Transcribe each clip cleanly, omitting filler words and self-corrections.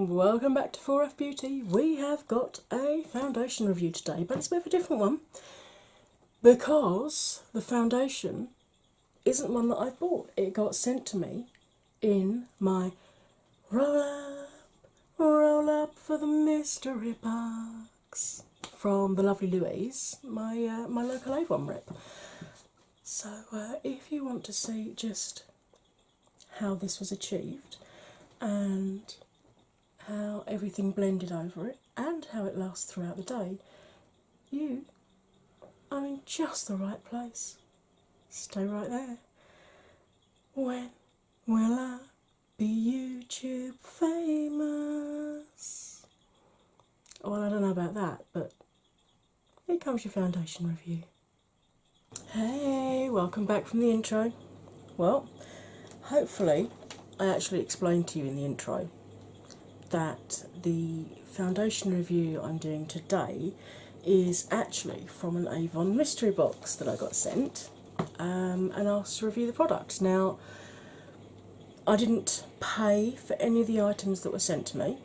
Welcome back to 4F Beauty. We have got a foundation review today, but it's a bit of a different one because the foundation isn't one that I've bought. It got sent to me in my roll up for the mystery box from the lovely Louise, my local Avon rep. So if you want to see just how this was achieved and how everything blended over it and how it lasts throughout the day, you are in just the right place. Stay right there. When will I be YouTube famous? Well, I don't know about that, but here comes your foundation review. Hey, welcome back from the intro. Well, hopefully I actually explained to you in the intro that the foundation review I'm doing today is actually from an Avon mystery box that I got sent and asked to review the product. Now, I didn't pay for any of the items that were sent to me,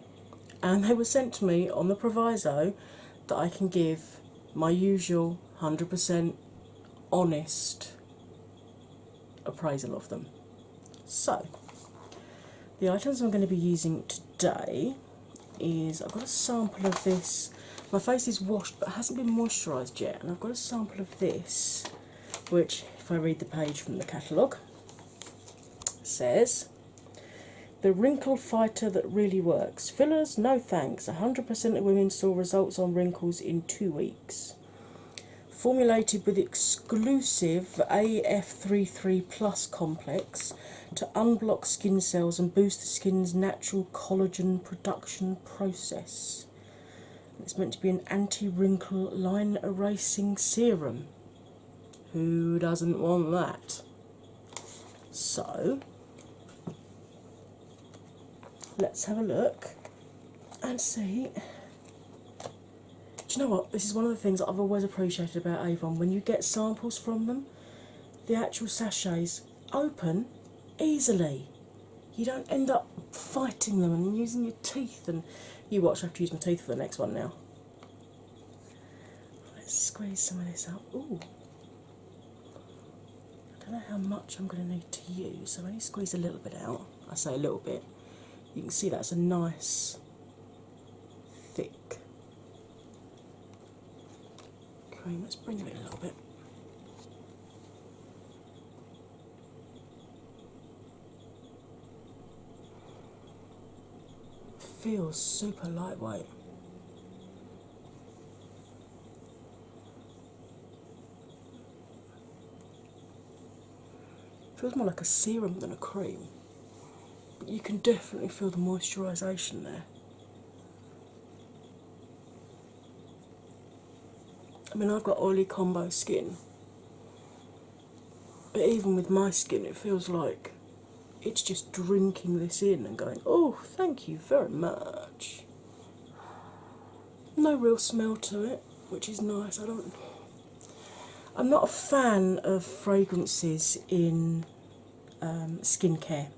and they were sent to me on the proviso that I can give my usual 100% honest appraisal of them. So, the items I'm going to be using today is, I've got a sample of this. My face is washed but hasn't been moisturised yet, and I've got a sample of this, which, if I read the page from the catalogue, says, "The wrinkle fighter that really works. Fillers, no thanks. 100% of women saw results on wrinkles in 2 weeks. Formulated with exclusive AF33 Plus complex to unblock skin cells and boost the skin's natural collagen production process. It's meant to be an anti-wrinkle line erasing serum. Who doesn't want that? So, let's have a look and see. Do you know what? This is one of the things that I've always appreciated about Avon. When you get samples from them, the actual sachets open easily. You don't end up fighting them and using your teeth. And you watch, I have to use my teeth for the next one now. Let's squeeze some of this out. Ooh. I don't know how much I'm going to need to use, so I'm only squeeze a little bit out. I say a little bit. You can see that's a nice, thick cream. Let's bring it in a little bit. Feels super lightweight. Feels more like a serum than a cream, but you can definitely feel the moisturisation there. I mean, I've got oily combo skin, but even with my skin, it feels like it's just drinking this in and going, oh, thank you very much. No real smell to it, which is nice. I'm not a fan of fragrances in skincare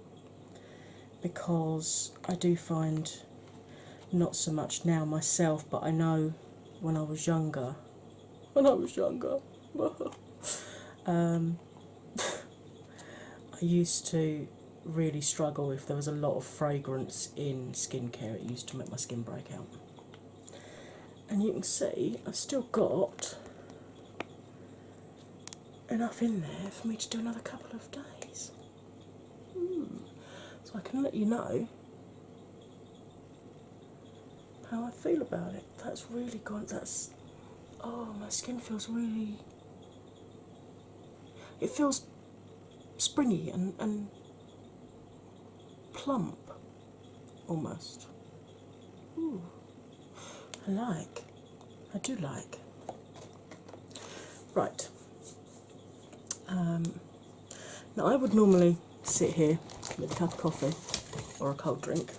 because I do find, not so much now myself, but I know when I was younger, I used to really struggle if there was a lot of fragrance in skincare. It used to make my skin break out. And you can see I've still got enough in there for me to do another couple of days. So I can let you know how I feel about it. That's really gone, oh, my skin feels really, it feels springy and plump, almost. Ooh, I do like. Right. Now I would normally sit here with a cup of coffee or a cold drink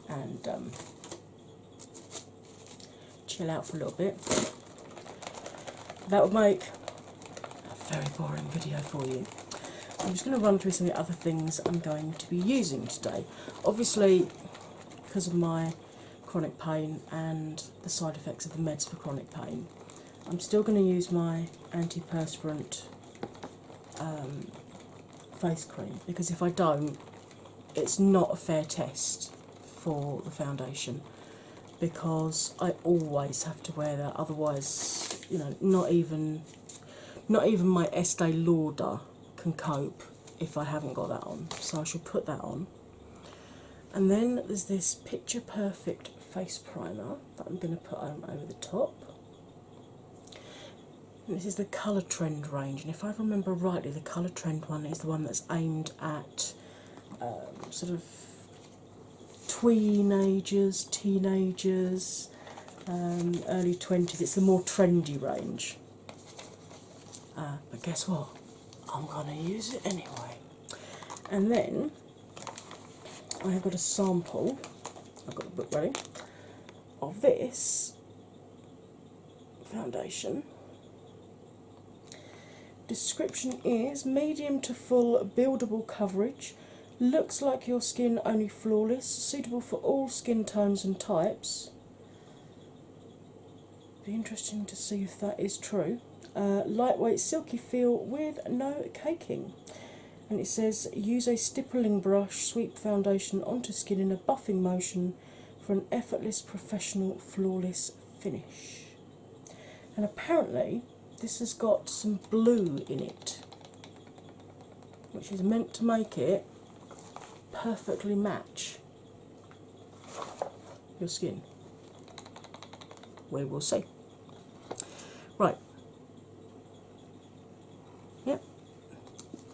and chill out for a little bit. That would make a very boring video for you. I'm just going to run through some of the other things I'm going to be using today. Obviously, because of my chronic pain and the side effects of the meds for chronic pain, I'm still going to use my antiperspirant face cream, because if I don't, it's not a fair test for the foundation, because I always have to wear that. Otherwise, you know, not even my Estee Lauder can cope if I haven't got that on. So I should put that on. And then there's this Picture Perfect face primer that I'm going to put on over the top. And this is the Colour Trend range, and if I remember rightly, the Colour Trend one is the one that's aimed at sort of teenagers, early 20s. It's the more trendy range. But guess what? I'm going to use it anyway. And then I have got a sample, I've got the book ready, of this foundation. Description is medium to full buildable coverage, looks like your skin only flawless, suitable for all skin tones and types. Be interesting to see if that is true. Lightweight silky feel with no caking. And it says use a stippling brush, sweep foundation onto skin in a buffing motion for an effortless, professional, flawless finish. And apparently this has got some blue in it, which is meant to make it perfectly match your skin. We will see. Right. Yep.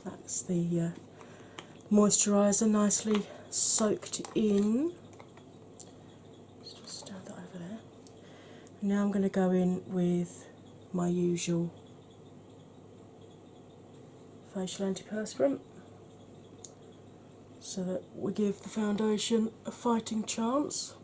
That's the moisturiser nicely soaked in. Just stand that over there. Now I'm going to go in with my usual facial antiperspirant, so that we give the foundation a fighting chance.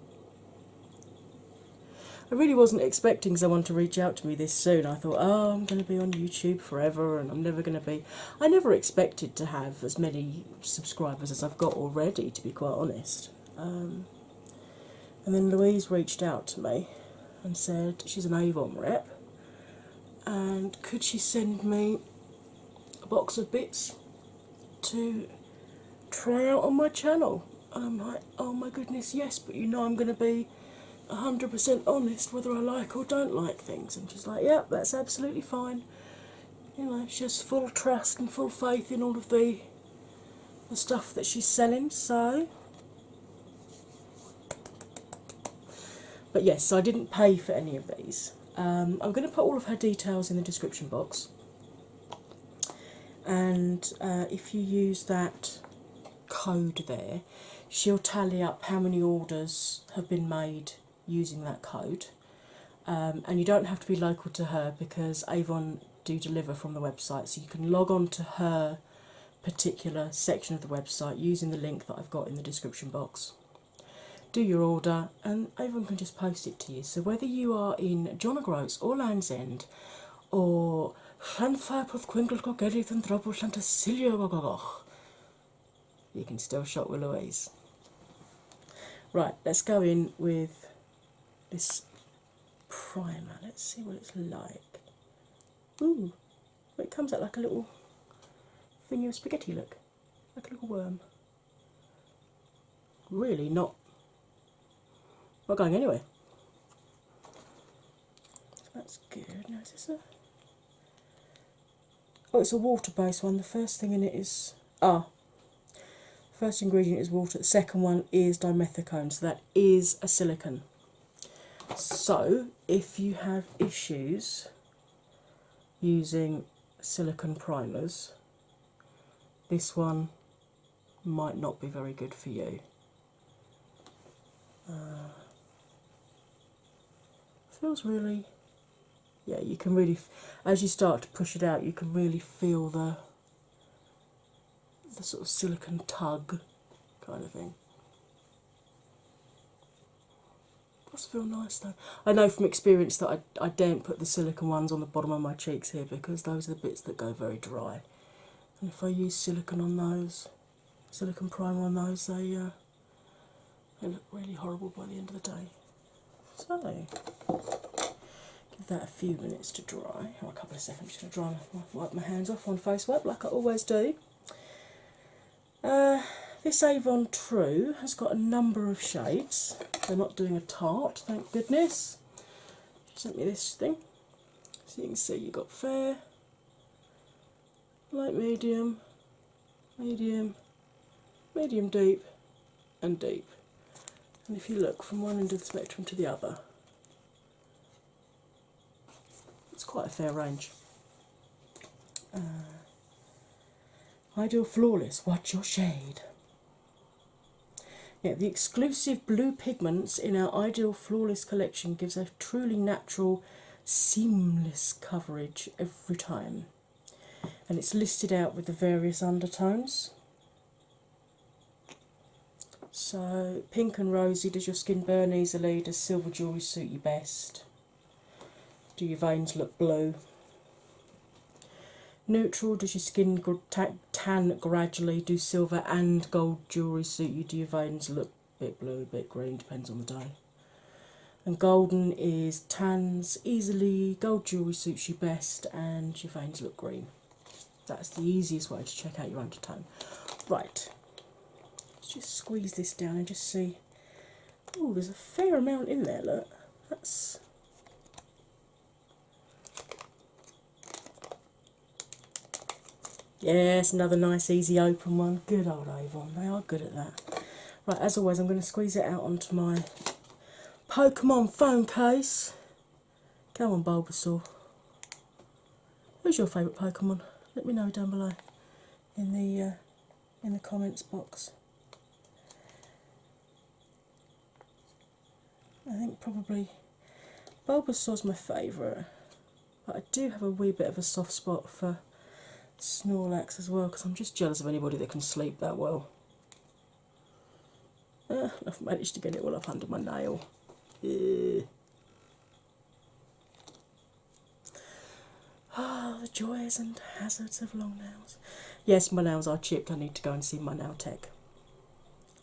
I really wasn't expecting someone to reach out to me this soon. I thought, oh, I'm going to be on YouTube forever and I'm never going to be. I never expected to have as many subscribers as I've got already, to be quite honest. And then Louise reached out to me and said she's an Avon rep, and could she send me a box of bits to try out on my channel? And I'm like, oh my goodness, yes, but you know I'm going to be 100% honest whether I like or don't like things. And she's like, yeah, that's absolutely fine. You know, she has full trust and full faith in all of the stuff that she's selling, so. But yes, I didn't pay for any of these. I'm going to put all of her details in the description box, and if you use that code there, she'll tally up how many orders have been made using that code. And you don't have to be local to her, because Avon do deliver from the website, so you can log on to her particular section of the website using the link that I've got in the description box. Do your order and Avon can just post it to you. So whether you are in John O'Groats or Land's End or Llanfairpwll, Quingelcock, Edith and Throbble, Llantysilio, you can still shop with Louise. Right, let's go in with this primer. Let's see what it's like. Ooh, it comes out like a little thingy of spaghetti, look. Like a little worm. Really not going anywhere. So that's good. Now is this a... Oh, it's a water-based one. The first thing in it is... first ingredient is water. The second one is dimethicone, so that is a silicone. So, if you have issues using silicone primers, this one might not be very good for you. Feels really, yeah, you can really, as you start to push it out, you can really feel the sort of silicone tug kind of thing. Does feel nice though. I know from experience that I don't put the silicone ones on the bottom of my cheeks here, because those are the bits that go very dry. And if I use silicone on those, silicone primer on those, they They look really horrible by the end of the day. So, give that a few minutes to dry, or a couple of seconds. I'm just going to wipe my hands off on face wipe like I always do. This Avon True has got a number of shades. They're not doing a tart, thank goodness. She sent me this thing. So you can see you've got fair, light medium, medium, medium deep, and deep. And if you look from one end of the spectrum to the other, it's quite a fair range. Ideal Flawless, what's your shade? Yeah, the exclusive blue pigments in our Ideal Flawless collection gives a truly natural, seamless coverage every time. And it's listed out with the various undertones. So, pink and rosy, does your skin burn easily? Does silver jewellery suit you best? Do your veins look blue? Neutral, does your skin tan gradually? Do silver and gold jewellery suit you? Do your veins look a bit blue, a bit green? Depends on the day. And golden is tans easily, gold jewellery suits you best, and your veins look green. That's the easiest way to check out your undertone. Right, let's just squeeze this down and just see. Oh, there's a fair amount in there, look. That's... Yes, another nice easy open one. Good old Avon, they are good at that. Right, as always, I'm going to squeeze it out onto my Pokemon phone case. Come on, Bulbasaur. Who's your favourite Pokemon? Let me know down below in the comments box. I think probably Bulbasaur's my favourite, but I do have a wee bit of a soft spot for Snorlax as well, because I'm just jealous of anybody that can sleep that well. I've managed to get it all up under my nail. Ah, the joys and hazards of long nails. Yes, my nails are chipped. I need to go and see my nail tech.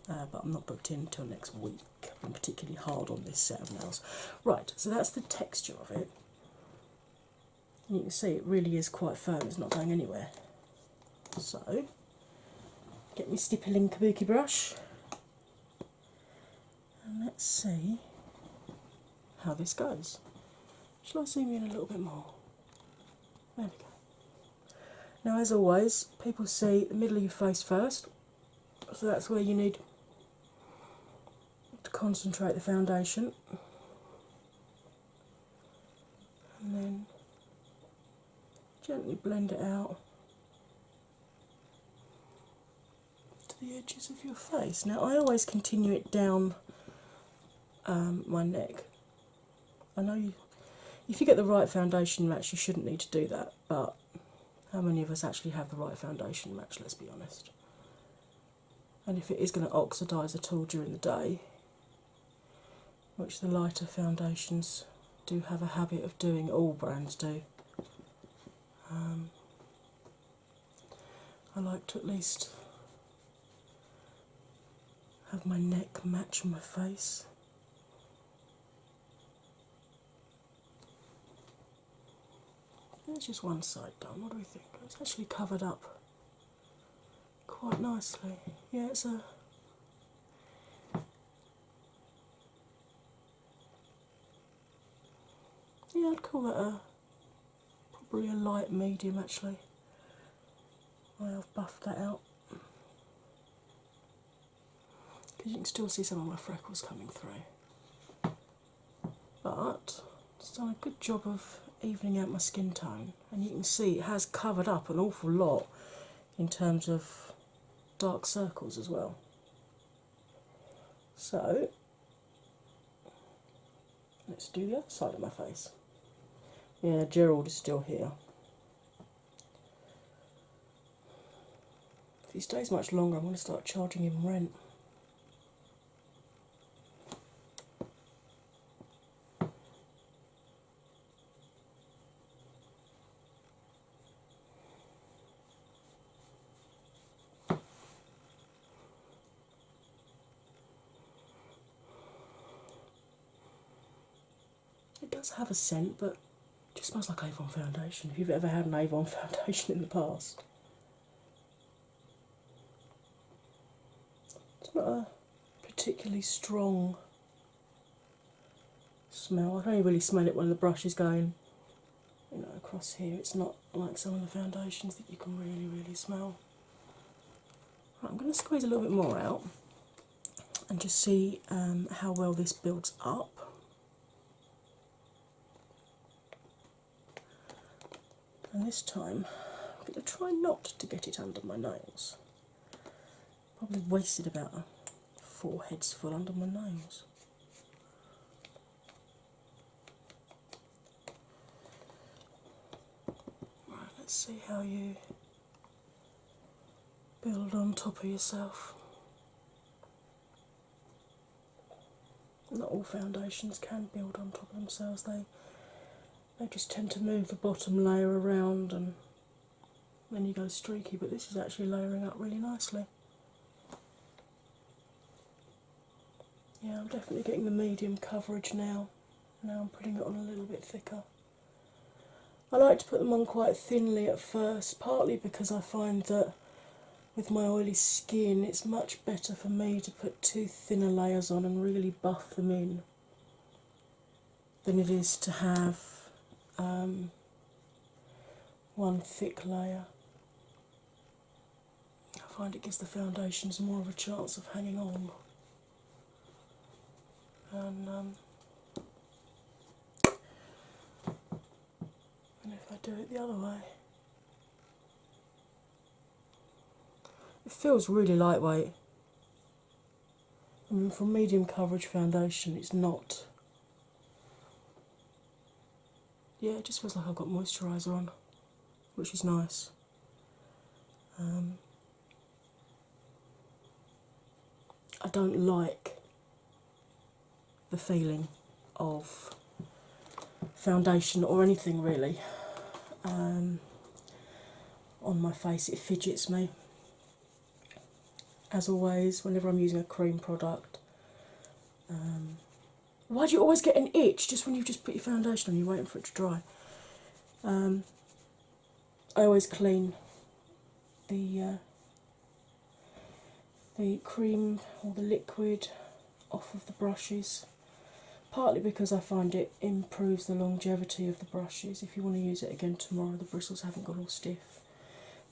But I'm not booked in until next week. I'm particularly hard on this set of nails. Right, so that's the texture of it. And you can see it really is quite firm. It's not going anywhere. So, get my stippling kabuki brush. And let's see how this goes. Shall I zoom in a little bit more? There we go. Now, as always, people see the middle of your face first, so that's where you need to concentrate the foundation, and then gently blend it out to the edges of your face. Now, I always continue it down my neck. I know if you get the right foundation match, you shouldn't need to do that, but how many of us actually have the right foundation match, let's be honest. And if it is going to oxidise at all during the day, which the lighter foundations do have a habit of doing, all brands do, I like to at least have my neck match my face. There's just one side done. What do we think? It's actually covered up quite nicely. Yeah, it's a... Yeah, I'd call that probably a light medium actually. I've buffed that out. Because you can still see some of my freckles coming through. But it's done a good job of evening out my skin tone, and you can see it has covered up an awful lot in terms of dark circles as well. So let's do the other side of my face. Yeah, Gerald is still here. If he stays much longer, I'm going to start charging him rent. does have a scent, but it just smells like Avon foundation. If you've ever had an Avon foundation in the past, it's not a particularly strong smell. I can only really smell it when the brush is going, across here. It's not like some of the foundations that you can really, really smell. Right, I'm going to squeeze a little bit more out and just see how well this builds up. And this time, I'm going to try not to get it under my nails. Probably wasted about 4 heads full under my nails. Right, let's see how you build on top of yourself. Not all foundations can build on top of themselves. They just tend to move the bottom layer around and then you go streaky, but this is actually layering up really nicely. Yeah, I'm definitely getting the medium coverage now. Now I'm putting it on a little bit thicker. I like to put them on quite thinly at first, partly because I find that with my oily skin it's much better for me to put 2 thinner layers on and really buff them in than it is to have one thick layer. I find it gives the foundations more of a chance of hanging on. And if I do it the other way, it feels really lightweight. I mean, for medium coverage foundation, it's not. Yeah, it just feels like I've got moisturiser on, which is nice. I don't like the feeling of foundation or anything really on my face. It fidgets me. As always, whenever I'm using a cream product. Why do you always get an itch just when you've just put your foundation on, you're waiting for it to dry? I always clean the cream or the liquid off of the brushes, partly because I find it improves the longevity of the brushes. If you want to use it again tomorrow, the bristles haven't got all stiff,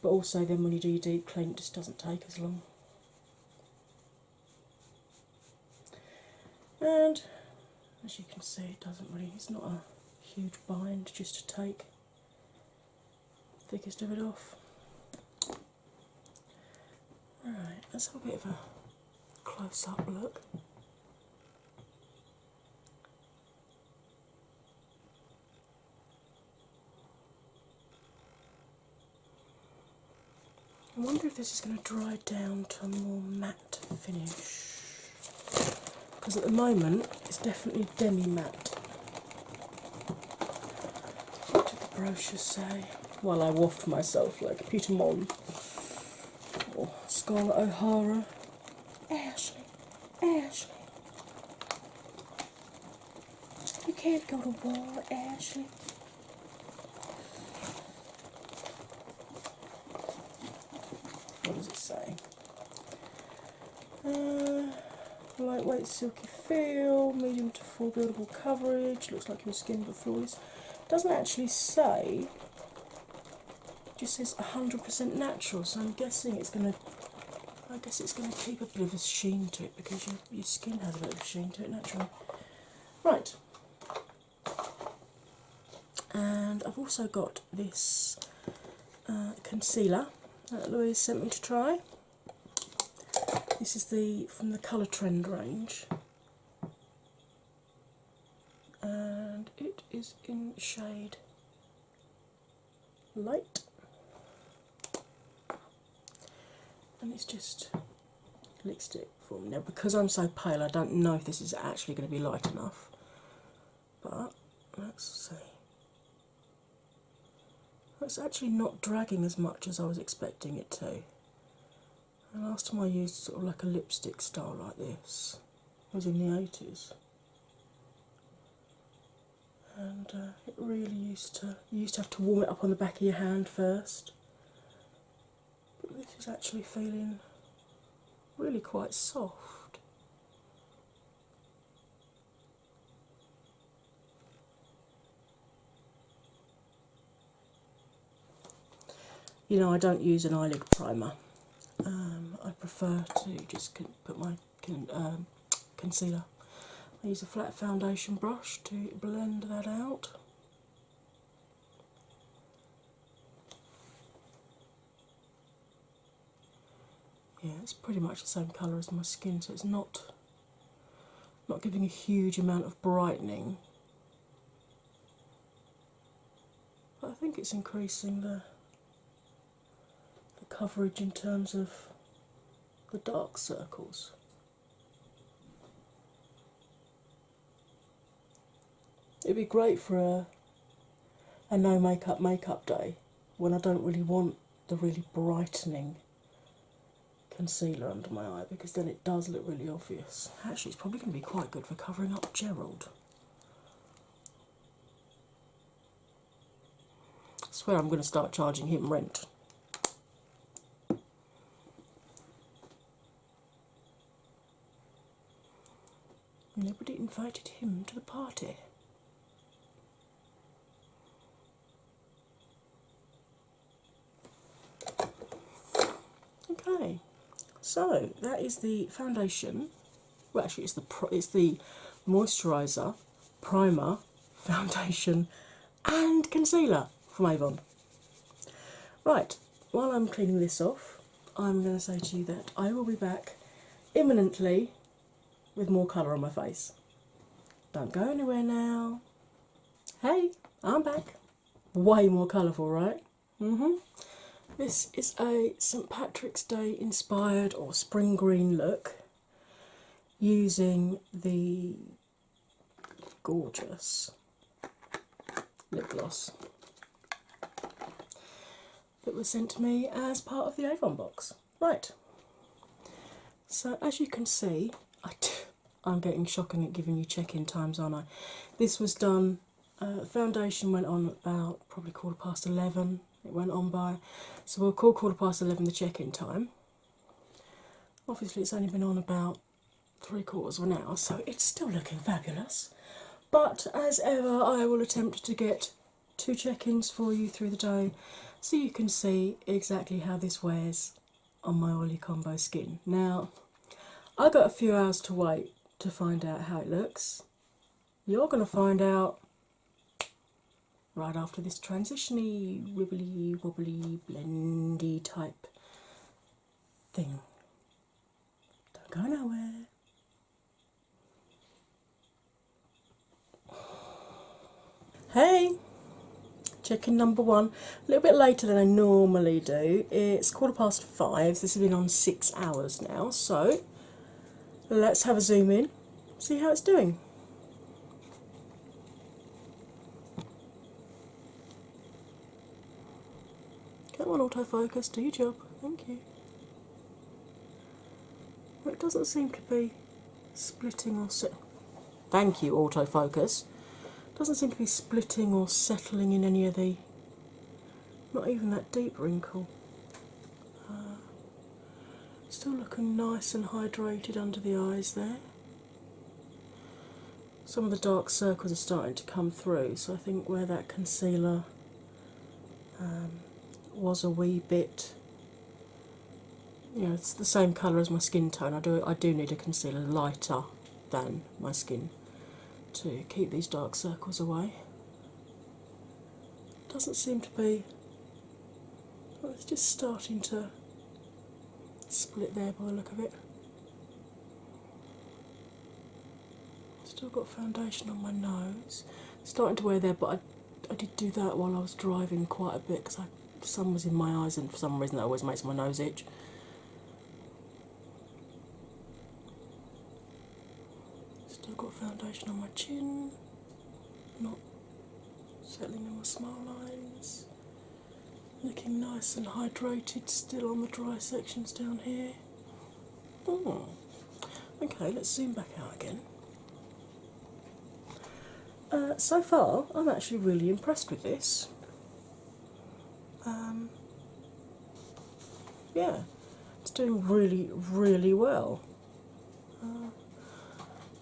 but also then when you do your deep clean, it just doesn't take as long. And as you can see, it doesn't really, it's not a huge bind just to take the thickest of it off. Right, let's have a bit of a close-up look. I wonder if this is going to dry down to a more matte finish. Because at the moment it's definitely demi-matte. What did the brochure say? While I waft myself like Peter Mon or Scarlett O'Hara. Ashley, Ashley, you can't go to war, Ashley. What does it say? Lightweight silky feel, medium to full buildable coverage, looks like your skin but flawless. Doesn't actually say, it just says 100% natural, so I'm guessing it's going to, I guess it's going to keep a bit of a sheen to it because your skin has a bit of a sheen to it naturally. Right, and I've also got this concealer that Louise sent me to try. This is from the Colour Trend range, and it is in shade Light, and it's just lipstick for me. Now, because I'm so pale, I don't know if this is actually going to be light enough, but let's see. It's actually not dragging as much as I was expecting it to. The last time I used sort of like a lipstick style like this was in the 80s. and it really you used to have to warm it up on the back of your hand first. But this is actually feeling really quite soft. You know, I don't use an eyelid primer. I prefer to just put my concealer. I use a flat foundation brush to blend that out. Yeah, it's pretty much the same colour as my skin, so it's not giving a huge amount of brightening. But I think it's increasing the coverage in terms of the dark circles. It'd be great for a no makeup day when I don't really want the really brightening concealer under my eye, because then it does look really obvious. Actually, it's probably going to be quite good for covering up Gerald. I swear I'm going to start charging him rent. Nobody invited him to the party. Okay, so that is the foundation. Well, actually, it's the moisturiser, primer, foundation, and concealer from Avon. Right, while I'm cleaning this off, I'm going to say to you that I will be back imminently with more colour on my face. Don't go anywhere now. Hey, I'm back. Way more colourful, right? This is a St. Patrick's Day inspired or spring green look using the gorgeous lip gloss that was sent to me as part of the Avon box. Right, so as you can see, I'm getting shocking at giving you check-in times, aren't I? This was done, foundation went on about probably 11:15. It went on by, so we'll call 11:15 the check-in time. Obviously it's only been on about 3/4 of an hour, so it's still looking fabulous. But as ever, I will attempt to get 2 check-ins for you through the day, so you can see exactly how this wears on my oily combo skin. Now, I got a few hours to wait to find out how it looks. You're going to find out right after this transitiony, wibbly wobbly, blendy type thing. Don't go nowhere. Hey, check-in number 1. A little bit later than I normally do. It's 5:15. This has been on 6 hours now, so let's have a zoom in, see how it's doing. Come on, autofocus, do your job. Thank you. Well, it doesn't seem to be splitting or Thank you, autofocus. Doesn't seem to be splitting or settling in any of the, not even that deep wrinkle. Still looking nice and hydrated under the eyes there. Some of the dark circles are starting to come through, so I think where that concealer was a wee bit, you know, it's the same colour as my skin tone. I do need a concealer lighter than my skin to keep these dark circles away. Doesn't seem to be, well, it's just starting to split there by the look of it. Still got foundation on my nose. Starting to wear there, but I did do that while I was driving quite a bit because the sun was in my eyes, and for some reason that always makes my nose itch. Still got foundation on my chin, not settling in my smile lines. Looking nice and hydrated still on the dry sections down here. Okay, let's zoom back out again. So far, I'm actually really impressed with this. Yeah, it's doing really, really well.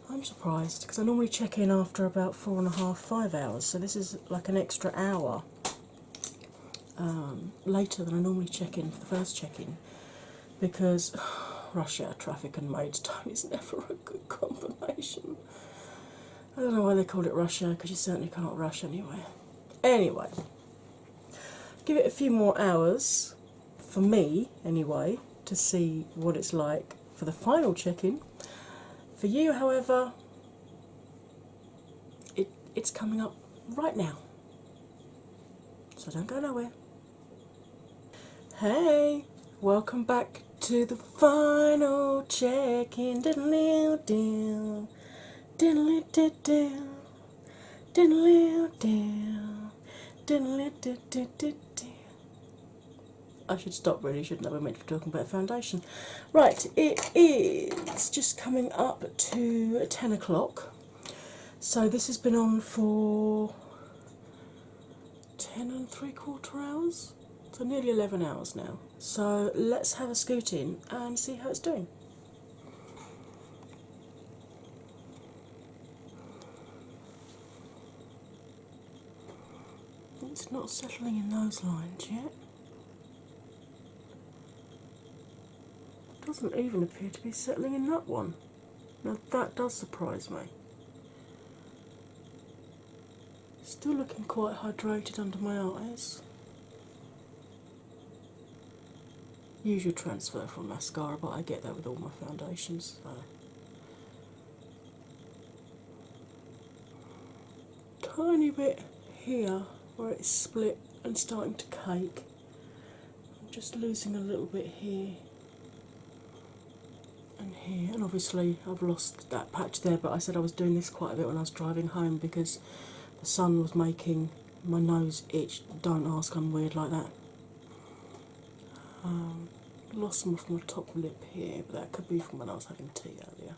I'm surprised because I normally check in after about 4.5, 5 hours, so this is like an extra hour later than I normally check in for the first check in because rush hour traffic and maid's time is never a good combination. I don't know why they call it rush hour because you certainly can't rush anyway. Anyway, give it a few more hours, for me anyway, to see what it's like for the final check in. For you, however, it's coming up right now. So don't go nowhere. Hey, welcome back to the final check-in. Diddle-dee-doo, diddle-dee-doo, diddle-dee-doo, diddle-dee-doo-doo-doo. I should stop really, shouldn't I? We're meant to be talking about foundation. Right, it is just coming up to 10 o'clock. So this has been on for 10 3/4 hours. So nearly 11 hours now. So let's have a scoot in and see how it's doing. It's not settling in those lines yet. Doesn't even appear to be settling in that one. Now that does surprise me. Still looking quite hydrated under my eyes. Usual transfer from mascara, but I get that with all my foundations. So. Tiny bit here where it's split and starting to cake. I'm just losing a little bit here and here, and obviously I've lost that patch there, but I said I was doing this quite a bit when I was driving home because the sun was making my nose itch. Don't ask, I'm weird like that. Lost some off my top lip here, but that could be from when I was having tea earlier.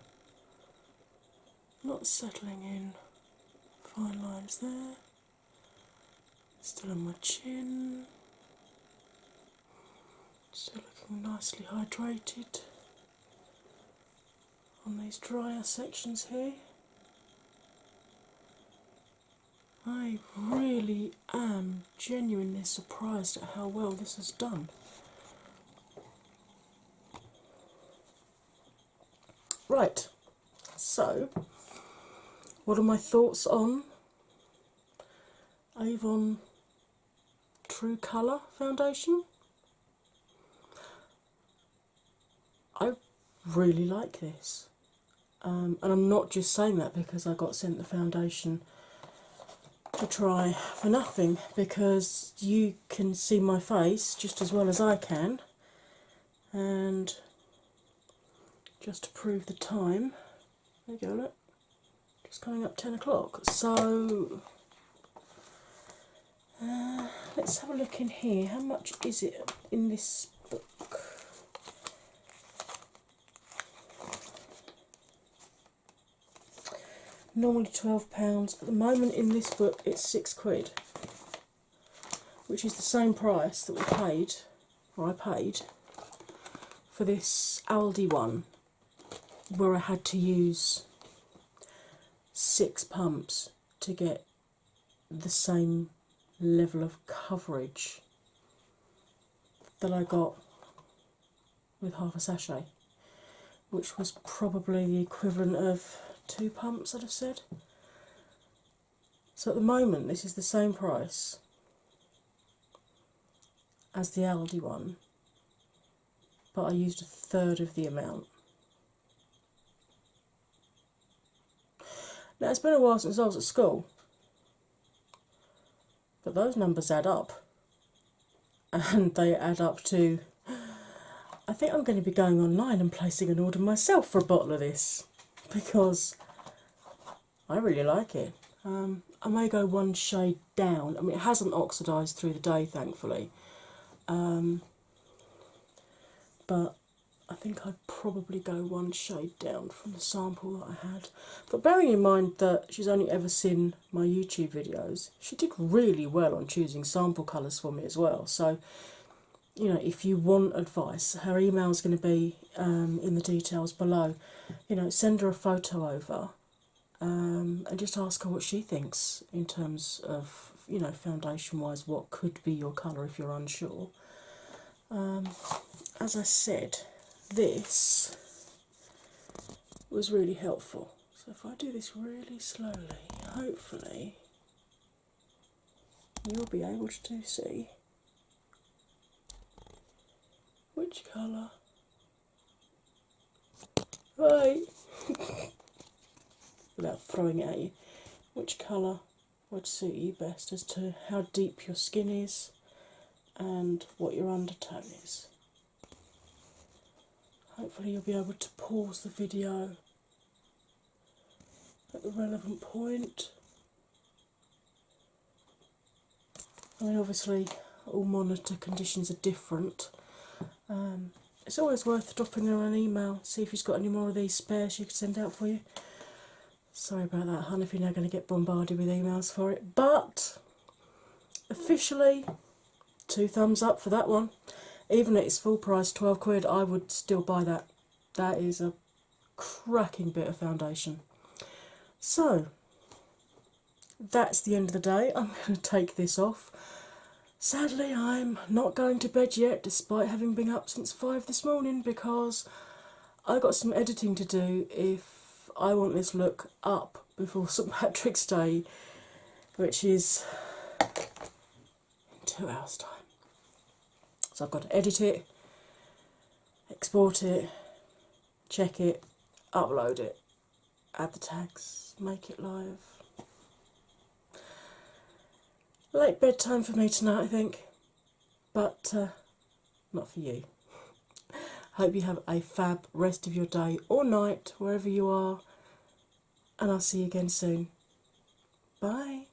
Not settling in. Fine lines there. Still on my chin. Still looking nicely hydrated on these drier sections here. I really am genuinely surprised at how well this has done. Right, so what are my thoughts on Avon True Colour Foundation? I really like this, and I'm not just saying that because I got sent the foundation to try for nothing, because you can see my face just as well as I can, and just to prove the time, there you go, look, just coming up 10 o'clock. So let's have a look in here. How much is it in this book? Normally £12. At the moment in this book it's £6, which is the same price that we paid, or I paid, for this Aldi one, where I had to use 6 pumps to get the same level of coverage that I got with half a sachet, which was probably the equivalent of 2 pumps, I'd have said. So at the moment this is the same price as the Aldi one, but I used a third of the amount. Now it's been a while since I was at school, but those numbers add up, and they add up to, I think I'm going to be going online and placing an order myself for a bottle of this, because I really like it. I may go one shade down. I mean, it hasn't oxidised through the day, thankfully, but I think I'd probably go one shade down from the sample that I had. But bearing in mind that she's only ever seen my YouTube videos, she did really well on choosing sample colours for me as well. So, you know, if you want advice, her email's going to be in the details below. You know, send her a photo over and just ask her what she thinks in terms of, you know, foundation wise, what could be your colour if you're unsure. As I said, this was really helpful. So if I do this really slowly, hopefully you'll be able to see which colour, right, without throwing it at you, which colour would suit you best as to how deep your skin is and what your undertone is. Hopefully you'll be able to pause the video at the relevant point. I mean, obviously all monitor conditions are different. It's always worth dropping her an email, see if she's got any more of these spares she could send out for you. Sorry about that, hon, if you're now going to get bombarded with emails for it. But officially, 2 thumbs up for that one. Even at its full price, 12 quid, I would still buy that. That is a cracking bit of foundation. So, that's the end of the day. I'm going to take this off. Sadly, I'm not going to bed yet, despite having been up since 5 this morning, because I've got some editing to do if I want this look up before St Patrick's Day, which is in 2 hours' time. So I've got to edit it, export it, check it, upload it, add the tags, make it live. Late bedtime for me tonight, I think, but not for you. Hope you have a fab rest of your day or night, wherever you are, and I'll see you again soon. Bye.